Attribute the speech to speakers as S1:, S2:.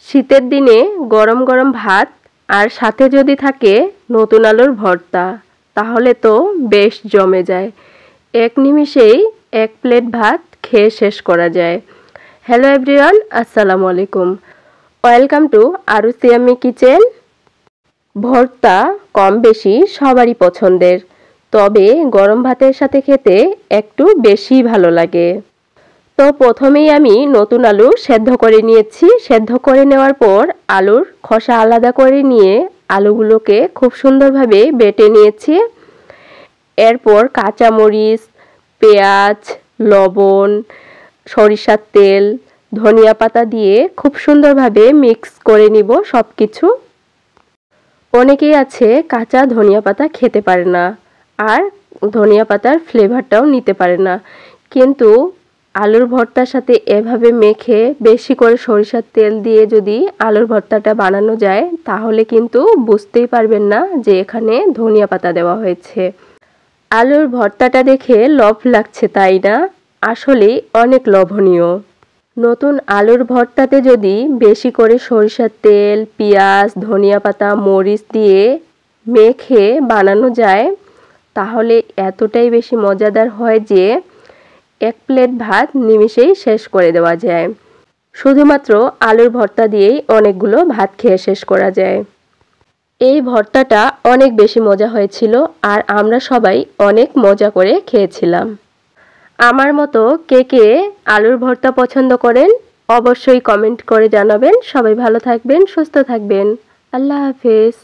S1: শীতের দিনে গরম গরম ভাত আর সাথে যদি থাকে নতুন আলুর ভর্তা, তাহলে তো বেশ জমে যায়। এক নিমিষেই এক প্লেট ভাত খেয়ে শেষ করা যায়। হ্যালো এভরিওয়ান, আসসালামু আলাইকুম। Welcome to Arus yummy kitchen. ভর্তা কম বেশি সবারই পছন্দের, তবে গরম ভাতের সাথে খেতে একটু বেশি ভালো লাগে। তো প্রথমেই আমি নতুন আলু সেদ্ধ করে নিয়েছি। সেদ্ধ করে নেওয়ার পর আলুর খোসা আলাদা করে নিয়ে আলুগুলোকে খুব সুন্দরভাবে বেটে নিয়েছি। এরপর কাঁচামরিচ, পেঁয়াজ, লবণ, সরিষার তেল, ধনিয়া পাতা দিয়ে খুব সুন্দরভাবে মিক্স করে নিব সব কিছু। অনেকেই আছে কাঁচা ধনিয়া পাতা খেতে পারে না, আর ধনিয়া পাতার ফ্লেভারটাও নিতে পারে না, কিন্তু আলুর ভর্তার সাথে এভাবে মেখে বেশি করে সরিষার তেল দিয়ে যদি আলুর ভর্তাটা বানানো যায়, তাহলে কিন্তু বুঝতেই পারবেন না যে এখানে ধনিয়া পাতা দেওয়া হয়েছে। আলুর ভর্তাটা দেখে লোভ লাগছে, তাই না? আসলেই অনেক লোভনীয়। নতুন আলুর ভর্তাতে যদি বেশি করে সরিষার তেল, পেঁয়াজ, ধনিয়া পাতা, মরিচ দিয়ে মেখে বানানো যায়, তাহলে এতটাই বেশি মজাদার হয় যে এক প্লেট ভাত নিমিষেই শেষ করে দেওয়া যায়। শুধুমাত্র আলুর ভর্তা দিয়েই অনেকগুলো ভাত খেয়ে শেষ করা যায়। এই ভর্তাটা অনেক বেশি মজা হয়েছিল, আর আমরা সবাই অনেক মজা করে খেয়েছিলাম। আমার মতো কে কে আলুর ভর্তা পছন্দ করেন অবশ্যই কমেন্ট করে জানাবেন। সবাই ভালো থাকবেন, সুস্থ থাকবেন। আল্লাহ হাফেজ।